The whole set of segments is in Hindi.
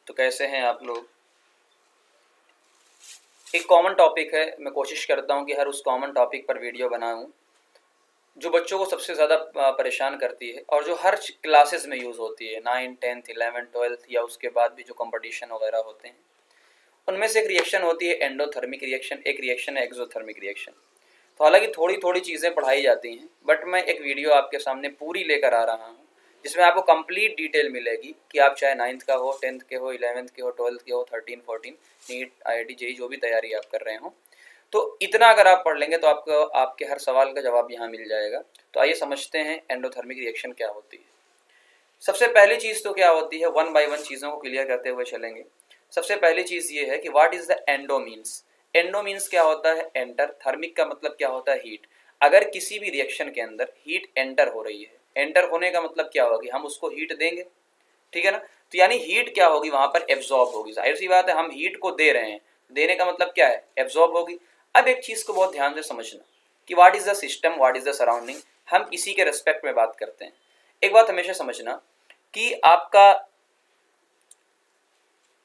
तो कैसे हैं आप लोग। एक कॉमन टॉपिक है, मैं कोशिश करता हूं कि हर उस कॉमन टॉपिक पर वीडियो बनाऊं जो बच्चों को सबसे ज़्यादा परेशान करती है और जो हर क्लासेस में यूज़ होती है, 9, 10, 11, 12 या उसके बाद भी जो कंपटीशन वगैरह होते हैं उनमें से एक रिएक्शन होती है एंडोथर्मिक रिएक्शन, एक रिएक्शन है एक्सोथर्मिक रिएक्शन। तो हालांकि थोड़ी थोड़ी चीज़ें पढ़ाई जाती हैं, बट मैं एक वीडियो आपके सामने पूरी लेकर आ रहा हूँ जिसमें आपको कंप्लीट डिटेल मिलेगी कि आप चाहे 9th का हो, 10th के हो, 11th के हो, 12th के हो, 13, 14, नीट, IIT, JEE जो भी तैयारी आप कर रहे हो, तो इतना अगर आप पढ़ लेंगे तो आपको आपके हर सवाल का जवाब यहाँ मिल जाएगा। तो आइए समझते हैं एंडोथर्मिक रिएक्शन क्या होती है। सबसे पहली चीज़ तो क्या होती है, वन बाय वन चीज़ों को क्लियर करते हुए चलेंगे। सबसे पहली चीज़ ये है कि what is the endo means. Endo means क्या होता है, एंटर। थर्मिक का मतलब क्या होता है, हीट। अगर किसी भी रिएक्शन के अंदर हीट एंटर हो रही है, एंटर होने का मतलब क्या होगा कि हम उसको हीट देंगे, ठीक है ना। तो यानी हीट क्या होगी, वहां पर एब्जॉर्ब होगी। जाहिर सी बात है, हम हीट को दे रहे हैं, देने का मतलब क्या है, एब्जॉर्ब होगी। अब एक चीज को बहुत ध्यान से समझना कि what is the system, what is the surrounding. हम किसी के रेस्पेक्ट में बात करते हैं। एक बात हमेशा समझना कि आपका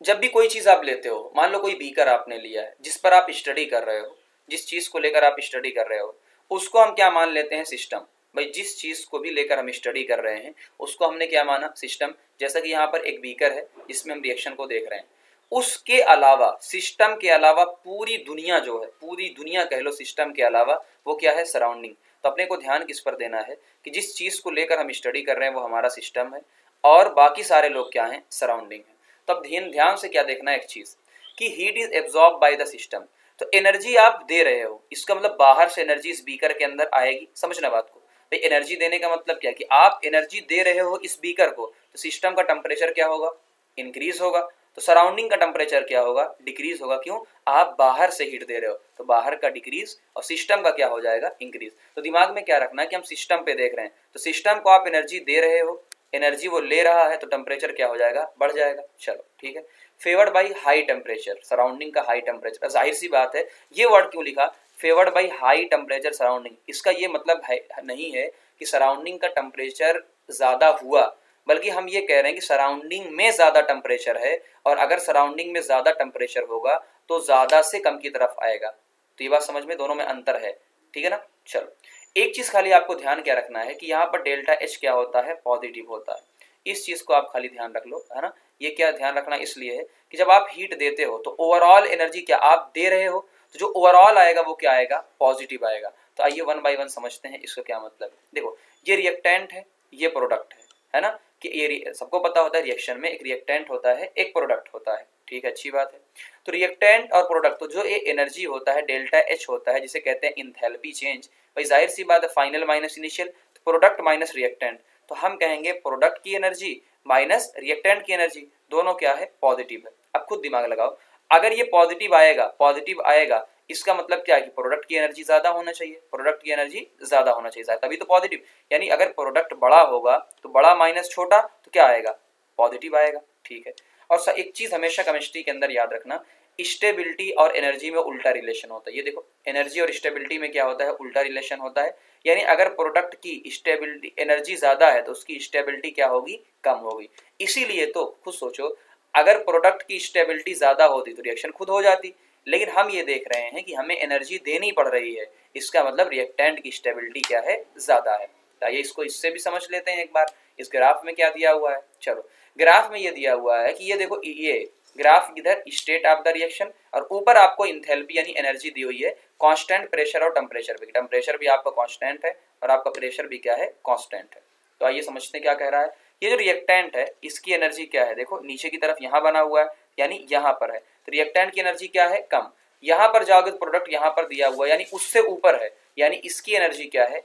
जब भी कोई चीज आप लेते हो, मान लो कोई बीकर आपने लिया है जिस पर आप स्टडी कर रहे हो, जिस चीज को लेकर आप स्टडी कर रहे हो उसको हम क्या मान लेते हैं, सिस्टम। भाई जिस चीज को भी लेकर हम स्टडी कर रहे हैं उसको हमने क्या माना, सिस्टम। जैसा कि यहाँ पर एक बीकर है जिसमें हम रिएक्शन को देख रहे हैं, उसके अलावा, सिस्टम के अलावा पूरी दुनिया जो है, पूरी दुनिया कह लो सिस्टम के अलावा, वो क्या है, सराउंडिंग। तो अपने को ध्यान किस पर देना है कि जिस चीज को लेकर हम स्टडी कर रहे हैं वो हमारा सिस्टम है और बाकी सारे लोग क्या हैं, सराउंडिंग है। तब ध्यान ध्यान से क्या देखना है, एक चीज कि heat is absorb by the system. तो एनर्जी आप दे रहे हो, इसका मतलब बाहर से एनर्जी इस बीकर के अंदर आएगी। समझना बात को, भाई एनर्जी देने का मतलब क्या है कि आप एनर्जी दे रहे हो इस बीकर को, तो सिस्टम का टेम्परेचर क्या होगा, इंक्रीज होगा। तो सराउंडिंग का टेम्परेचर क्या होगा, डिक्रीज होगा। क्यों, आप बाहर से हीट दे रहे हो, तो बाहर का डिक्रीज और सिस्टम का क्या हो जाएगा, इंक्रीज। तो दिमाग में क्या रखना है कि हम सिस्टम पे देख रहे हैं, तो सिस्टम को आप एनर्जी दे रहे हो, एनर्जी वो ले रहा है, तो टेम्परेचर क्या हो जाएगा, बढ़ जाएगा। चलो ठीक है। Favoured by high temperature, surrounding का हाई टेम्परेचर। जाहिर सी बात है, ये वर्ड क्यों लिखा, favoured by high temperature surrounding. इसका ये मतलब है नहीं है कि सराउंडिंग का टेम्परेचर ज्यादा हुआ, बल्कि हम ये कह रहे हैं कि सराउंडिंग में ज्यादा टेम्परेचर है, और अगर सराउंडिंग में ज्यादा टेम्परेचर होगा तो ज्यादा से कम की तरफ आएगा। तो ये बात समझ में, दोनों में अंतर है, ठीक है ना। चलो एक चीज खाली आपको ध्यान क्या रखना है कि यहाँ पर डेल्टा एच क्या होता है, पॉजिटिव होता है। इस चीज को आप खाली ध्यान रख लो, है ना। ये क्या ध्यान रखना इसलिए है कि जब आप हीट देते हो तो ओवरऑल एनर्जी क्या आप दे रहे हो, तो जो ओवरऑल आएगा वो क्या आएगा, पॉजिटिव आएगा। तो आइए वन बाय वन समझते हैं इसका क्या मतलब है। देखो ये रिएक्टेंट है, ये प्रोडक्ट है ना। कि ये सबको पता होता है रिएक्शन में एक रिएक्टेंट होता है, एक प्रोडक्ट होता है, ठीक है, अच्छी बात है। तो रिएक्टेंट और प्रोडक्ट, तो जो ये एनर्जी होता है डेल्टा एच होता है, जिसे कहते हैं इंथैल्पी चेंज। भाई जाहिर सी बात है, फाइनल माइनस इनिशियल, तो प्रोडक्ट माइनस रिएक्टेंट, तो हम कहेंगे प्रोडक्ट की एनर्जी माइनस रिएक्टेंट की एनर्जी, दोनों क्या है, पॉजिटिव है। अब खुद दिमाग लगाओ, अगर ये पॉजिटिव आएगा, पॉजिटिव आएगा, इसका मतलब क्या है कि प्रोडक्ट की एनर्जी ज्यादा होना चाहिए, प्रोडक्ट की एनर्जी ज्यादा होना चाहिए, तभी तो पॉजिटिव। यानी अगर प्रोडक्ट बड़ा होगा तो बड़ा माइनस छोटा तो क्या आएगा, पॉजिटिव आएगा, ठीक है। और एक चीज हमेशा केमिस्ट्री के अंदर याद रखना, स्टेबिलिटी और एनर्जी में उल्टा रिलेशन होता है। ये देखो एनर्जी और स्टेबिलिटी में क्या होता है, उल्टा रिलेशन होता है। यानी अगर प्रोडक्ट की स्टेबिलिटी, एनर्जी ज्यादा है तो उसकी स्टेबिलिटी क्या होगी, कम होगी। इसीलिए तो खुद सोचो, अगर प्रोडक्ट की स्टेबिलिटी ज्यादा होती तो रिएक्शन खुद हो जाती, लेकिन हम ये देख रहे हैं कि हमें एनर्जी देनी पड़ रही है, इसका मतलब रिएक्टेंट की स्टेबिलिटी क्या है, ज्यादा है। आइए इसको इससे भी समझ लेते हैं एक बार। इस ग्राफ में क्या दिया हुआ है, चलो ग्राफ में ये दिया हुआ है कि ये देखो, ये ग्राफ इधर स्टेट ऑफ द रिएक्शन, और ऊपर आपको इंथैल्पी यानी एनर्जी दी हुई है, कांस्टेंट प्रेशर और टेम्परेचर भी। टेम्परेचर भी आपका कांस्टेंट है और आपका प्रेशर भी क्या है, कांस्टेंट है। तो आइए समझते हैं क्या कह रहा है। ये जो रिएक्टेंट है इसकी एनर्जी क्या है, देखो नीचे की तरफ यहाँ बना हुआ है, यानी यहाँ पर है, तो रिएक्टेंट की एनर्जी क्या है, कम। यहाँ पर जाओगे तो प्रोडक्ट यहाँ पर दिया हुआ है, यानी उससे ऊपर है, यानी इसकी एनर्जी क्या है,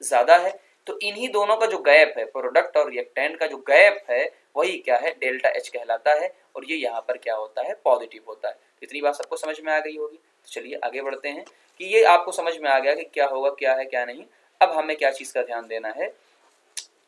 ज्यादा है। तो इन्हीं दोनों का जो गैप है, प्रोडक्ट और रिएक्टेंट का जो गैप है, वही क्या है, डेल्टा एच कहलाता है, और ये यहाँ पर क्या होता है, पॉजिटिव होता है। इतनी बात सबको समझ में आ गई होगी। तो चलिए आगे बढ़ते हैं कि ये आपको समझ में आ गया कि क्या होगा, क्या है क्या नहीं। अब हमें क्या चीज का ध्यान देना है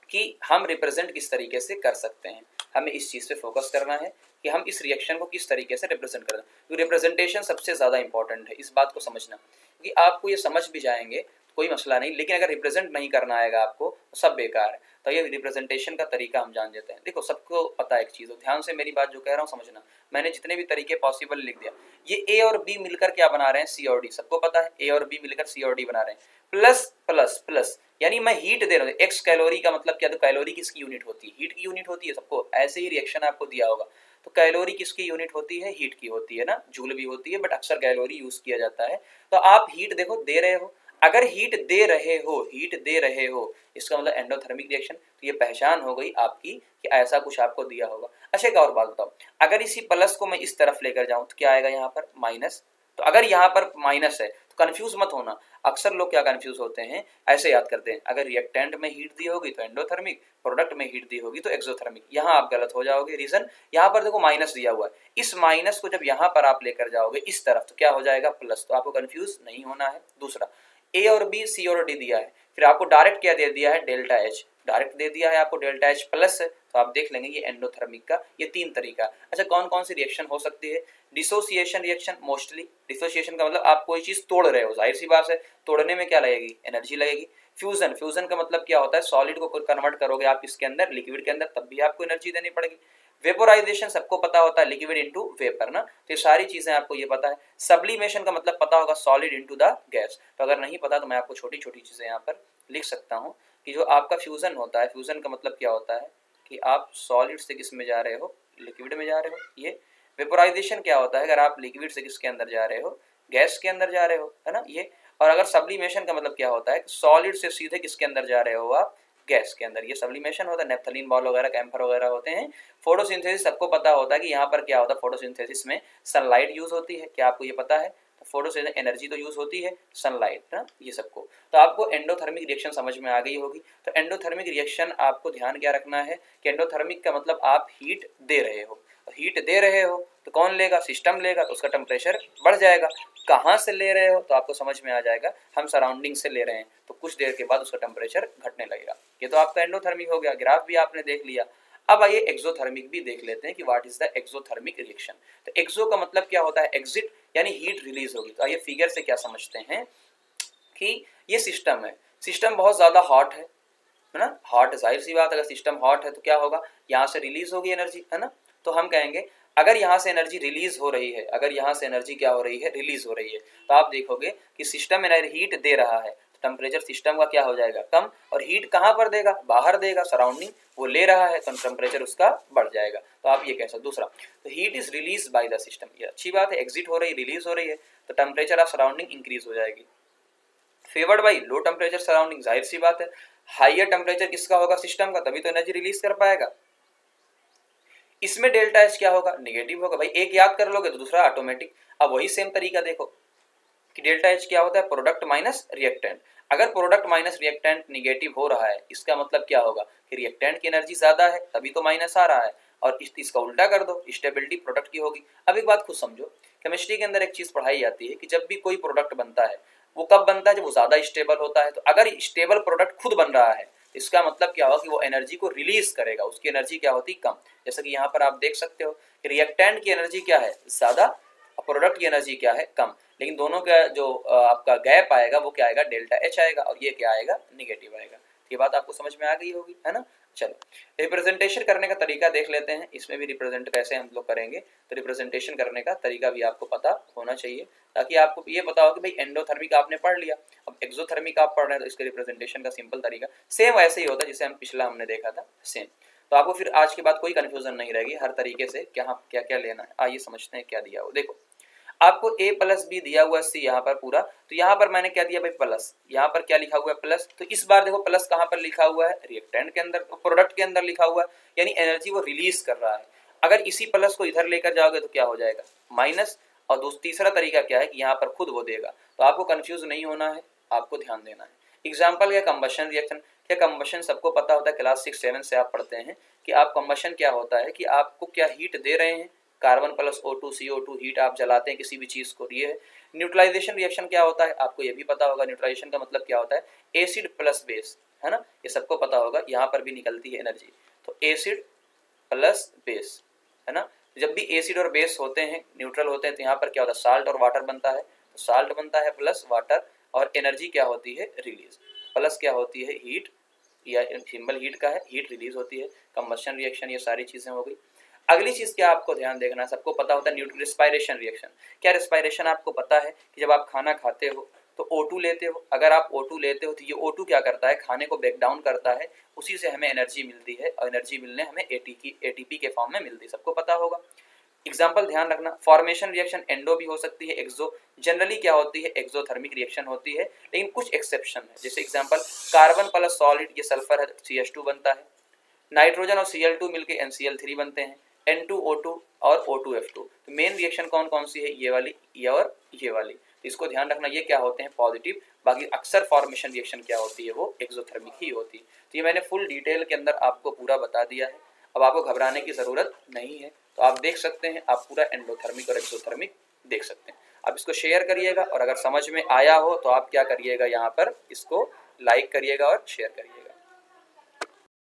कि हम रिप्रेजेंट किस तरीके से कर सकते हैं, हमें इस चीज पे फोकस करना है कि हम इस रिएक्शन को किस तरीके से रिप्रेजेंट करते हैं। तो रिप्रेजेंटेशन सबसे ज्यादा इंपॉर्टेंट है, इस बात को समझना कि आपको ये समझ भी जाएंगे तो कोई मसला नहीं, लेकिन अगर रिप्रेजेंट नहीं करना आएगा आपको तो सब बेकार है। तो ये रिप्रेजेंटेशन का तरीका हम जान लेते हैं। देखो सबको पता है एक चीज़, ध्यान से मेरी बात जो कह रहा हूँ समझना, मैंने जितने भी तरीके पॉसिबल लिख दिया। ये ए और बी मिलकर क्या बना रहे हैं, सी और डी, सबको पता है ए और बी मिलकर सी और डी बना रहे हैं। प्लस प्लस प्लस यानी मैं हीट दे रहा हूँ, एक्स कैलोरी का मतलब क्या, तो कैलोरी किसकी यूनिट होती है, हीट की यूनिट होती है, सबको ऐसे ही रिएक्शन आपको दिया होगा। तो कैलोरी किसकी यूनिट होती है, हीट की होती है ना, जूल भी होती है बट अक्सर कैलोरी यूज किया जाता है। तो आप हीट देखो दे रहे हो, अगर हीट दे रहे हो, हीट दे रहे हो, इसका मतलब एंडोथर्मिक रिएक्शन। तो ये पहचान हो गई आपकी कि ऐसा कुछ आपको दिया होगा। अच्छा एक और बात बताओ, अगर इसी प्लस को मैं इस तरफ लेकर जाऊं तो क्या आएगा यहाँ पर, माइनस। तो अगर यहाँ पर माइनस है तो कंफ्यूज मत होना, अक्सर लोग क्या कंफ्यूज होते हैं, ऐसे याद करते हैं अगर रिएक्टेंट में हीट दी होगी तो एंडोथर्मिक, प्रोडक्ट में हीट दी होगी तो एक्सोथर्मिक। यहाँ आप गलत हो जाओगे। रीजन, यहाँ पर देखो माइनस दिया हुआ है, इस माइनस को जब यहाँ पर आप लेकर जाओगे इस तरफ तो क्या हो जाएगा, प्लस। तो आपको कंफ्यूज नहीं होना है। दूसरा, ए और बी, सी और डी दिया है, फिर आपको डायरेक्ट क्या दे दिया है, डेल्टा एच, डायरेक्ट दे दिया है आपको डेल्टा एच प्लस है। तो आप देख लेंगे ये एंडोथर्मिक का ये तीन तरीका। अच्छा कौन कौन सी रिएक्शन हो सकती है, डिसोसिएशन रिएक्शन मोस्टली। डिसोसिएशन का मतलब आप कोई चीज तोड़ रहे हो, जाहिर सी बात है तोड़ने में क्या लगेगी, एनर्जी लगेगी। फ्यूजन, फ्यूजन का मतलब क्या होता है, सॉलिड को कन्वर्ट करोगे आप इसके अंदर लिक्विड के अंदर, तब भी आपको एनर्जी देनी पड़ेगी। वेपोराइजेशन सबको पता होता है, लिक्विड इनटू वेपर ना, तो ये सारी चीजें आपको ये पता है। सब्लिमेशन का मतलब पता होगा, सॉलिड इनटू द गैस। तो अगर नहीं पता तो मैं आपको छोटी छोटी चीजें यहाँ पर लिख सकता हूँ कि जो आपका फ्यूजन होता है, फ्यूजन का मतलब क्या होता है कि आप सॉलिड से किस में जा रहे हो, लिक्विड में जा रहे हो। ये वेपोराइजेशन क्या होता है, अगर आप लिक्विड से किसके अंदर जा रहे हो, गैस के अंदर जा रहे हो, है ना ये। और अगर सब्लिमेशन का मतलब क्या होता है, सॉलिड से सीधे किसके अंदर जा रहे हो आप, गैस के अंदर, ये सब्लिमेशन होता है। नेफ्थलीन बॉल वगैरह, कैम्फर वगैरह होते हैं। फोटोसिंथेसिस सबको पता होता है कि यहाँ पर क्या होता है, फोटोसिंथेसिस में सनलाइट यूज होती है, क्या आपको ये पता है, तो फोटोसिंथेसिस एनर्जी तो यूज होती है, सनलाइट ना, ये सबको। तो आपको एंडोथर्मिक रिएक्शन समझ में आ गई होगी। तो एंडोथर्मिक रिएक्शन आपको ध्यान क्या रखना है कि एंडोथर्मिक का मतलब आप हीट दे रहे हो, हीट दे रहे हो तो कौन लेगा, सिस्टम लेगा, तो उसका टेम्परेचर बढ़ जाएगा। कहाँ से ले रहे हो तो आपको समझ में आ जाएगा, हम सराउंडिंग से ले रहे हैं तो कुछ देर के बाद उसका टेम्परेचर घटने लगेगा। ये तो आपका एंडोथर्मिक हो गया, ग्राफ भी आपने देख लिया। अब आइए एक्सोथर्मिक भी देख लेते हैं कि what is the exothermic reaction. तो एक्सो का मतलब क्या होता है, एग्जिट, यानी हीट रिलीज होगी। तो आइए फिगर से क्या समझते हैं कि ये सिस्टम है, सिस्टम बहुत ज्यादा हॉट है ना, हॉट, जाहिर सी बात, अगर सिस्टम हॉट है तो क्या होगा, यहाँ से रिलीज होगी एनर्जी, है ना। तो हम कहेंगे अगर यहाँ से एनर्जी रिलीज हो रही है, अगर यहाँ से एनर्जी क्या हो रही है, रिलीज हो रही है, तो आप देखोगे कि सिस्टम हीट दे रहा है, तो टेम्परेचर सिस्टम का क्या हो जाएगा, कम। और हीट कहाँ पर देगा, बाहर देगा, सराउंडिंग वो ले रहा है, तो टेम्परेचर उसका बढ़ जाएगा। तो आप ये कह सकते। दूसरा, तो heat is release by the system, ये अच्छी बात है, एग्जिट हो रही, रिलीज हो रही है, तो टेम्परेचर ऑफ सराउंडिंग इंक्रीज हो जाएगी। Favoured by low temperature surrounding, जाहिर सी बात है हाइयर टेम्परेचर किसका होगा, सिस्टम का, तभी तो एनर्जी रिलीज कर पाएगा। इसमें डेल्टा एच क्या होगा, नेगेटिव होगा। भाई एक याद कर लोगे तो दूसरा ऑटोमेटिक। अब वही सेम तरीका देखो कि डेल्टा एच क्या होता है, प्रोडक्ट माइनस रिएक्टेंट। अगर प्रोडक्ट माइनस रिएक्टेंट निगेटिव हो रहा है, इसका मतलब क्या होगा कि रिएक्टेंट की एनर्जी ज्यादा है, तभी तो माइनस आ रहा है। और इसका उल्टा कर दो, स्टेबिलिटी प्रोडक्ट की होगी। अब एक बात खुद समझो, केमिस्ट्री के अंदर एक चीज पढ़ाई जाती है कि जब भी कोई प्रोडक्ट बनता है वो कब बनता है, जब वो ज्यादा स्टेबल होता है। तो अगर स्टेबल प्रोडक्ट खुद बन रहा है, इसका मतलब क्या होगा कि वो एनर्जी को रिलीज करेगा, उसकी एनर्जी क्या होती, कम। जैसा कि यहाँ पर आप देख सकते हो कि रिएक्टेंट की एनर्जी क्या है, ज्यादा, प्रोडक्ट की एनर्जी क्या है, कम। लेकिन दोनों का जो आपका गैप आएगा वो क्या आएगा, डेल्टा एच आएगा, और ये क्या आएगा, निगेटिव आएगा। ये बात आपको समझ में आ गई होगी, है ना। चलो रिप्रेजेंटेशन करने का तरीका देख लेते हैं, इसमें भी रिप्रेजेंट कैसे हम लोग करेंगे। तो रिप्रेजेंटेशन करने का तरीका भी आपको पता होना चाहिए, ताकि आपको ये पता हो कि भाई एंडोथर्मिक आपने पढ़ लिया, अब एक्सोथर्मिक आप पढ़ रहे हैं, तो इसके रिप्रेजेंटेशन का सिंपल तरीका सेम वैसे ही होता है जिसे हम पिछला हमने देखा था, सेम। तो आपको फिर आज के बाद कोई कंफ्यूजन नहीं रहेगी, हर तरीके से क्या क्या क्या लेना है। आइए समझते हैं क्या दिया हो। देखो आपको a प्लस बी दिया हुआ सी यहाँ पर पूरा, तो यहाँ पर मैंने क्या दिया भाई, प्लस। यहाँ पर क्या लिखा हुआ है, प्लस। तो इस बार देखो प्लस कहाँ पर लिखा हुआ है, रिएक्टेंट के अंदर, प्रोडक्ट के अंदर लिखा हुआ है, यानी एनर्जी वो रिलीज कर रहा है। अगर इसी प्लस को इधर लेकर जाओगे तो क्या हो जाएगा, माइनस। और तीसरा तरीका क्या है कि यहाँ पर खुद वो देगा। तो आपको कंफ्यूज नहीं होना है, आपको ध्यान देना है। एग्जाम्पल क्या, कंबशन रिएक्शन। क्या कंबशन सबको पता होता है, क्लास 6-7 से आप पढ़ते हैं कि आप कंबशन क्या होता है कि आपको क्या हीट दे रहे हैं, carbon plus O2 CO2 heat आप जलाते हैं किसी भी चीज को, ये है। न्यूट्रलाइजेशन रिएक्शन क्या होता है, आपको ये भी पता होगा, न्यूट्रलाइजेशन का मतलब क्या होता है, एसिड प्लस बेस, है ना, ये सबको पता होगा। यहाँ पर भी निकलती है एनर्जी, तो एसिड प्लस बेस, है ना। जब भी एसिड और बेस होते हैं, न्यूट्रल होते हैं, तो यहाँ पर क्या होता है, साल्ट और वाटर बनता है। तो साल्ट बनता है प्लस वाटर, और एनर्जी क्या होती है, रिलीज। प्लस क्या होती है, हीट, या सिंबल हीट का है, हीट रिलीज होती है, कंबशन रिएक्शन, ये सारी चीज़ें हो गई। अगली चीज़ क्या आपको ध्यान देखना, सबको पता होता है रिस्पायरेशन रिएक्शन। क्या रिस्पायरेशन आपको पता है कि जब आप खाना खाते हो तो O2 लेते हो, अगर आप O2 लेते हो तो ये O2 क्या करता है, खाने को ब्रेक डाउन करता है, उसी से हमें एनर्जी मिलती है और एनर्जी मिलने हमें ATP के फॉर्म में मिलती है, सबको पता होगा। एग्जाम्पल ध्यान रखना, फॉर्मेशन रिएक्शन एंडो भी हो सकती है, एक्सो। जनरली क्या होती है, एक्सोथर्मिक रिएक्शन होती है, लेकिन कुछ एक्सेप्शन है। जैसे एग्जाम्पल, कार्बन प्लस सॉलिड, ये सल्फर है, CH2 बनता है। नाइट्रोजन और Cl2 मिलकर NCl3 बनते हैं, N2O2 और O2F2। तो मेन रिएक्शन कौन कौन सी है, ये वाली, ये और ये वाली। तो इसको ध्यान रखना, ये क्या होते हैं, पॉजिटिव। बाकी अक्सर फॉर्मेशन रिएक्शन क्या होती है, वो एक्सोथर्मिक ही होती है। तो ये मैंने फुल डिटेल के अंदर आपको पूरा बता दिया है, अब आपको घबराने की ज़रूरत नहीं है। तो आप देख सकते हैं, आप पूरा एंडोथर्मिक और एक्सोथर्मिक देख सकते हैं। आप इसको शेयर करिएगा और अगर समझ में आया हो तो आप क्या करिएगा, यहाँ पर इसको लाइक करिएगा और शेयर करिएगा।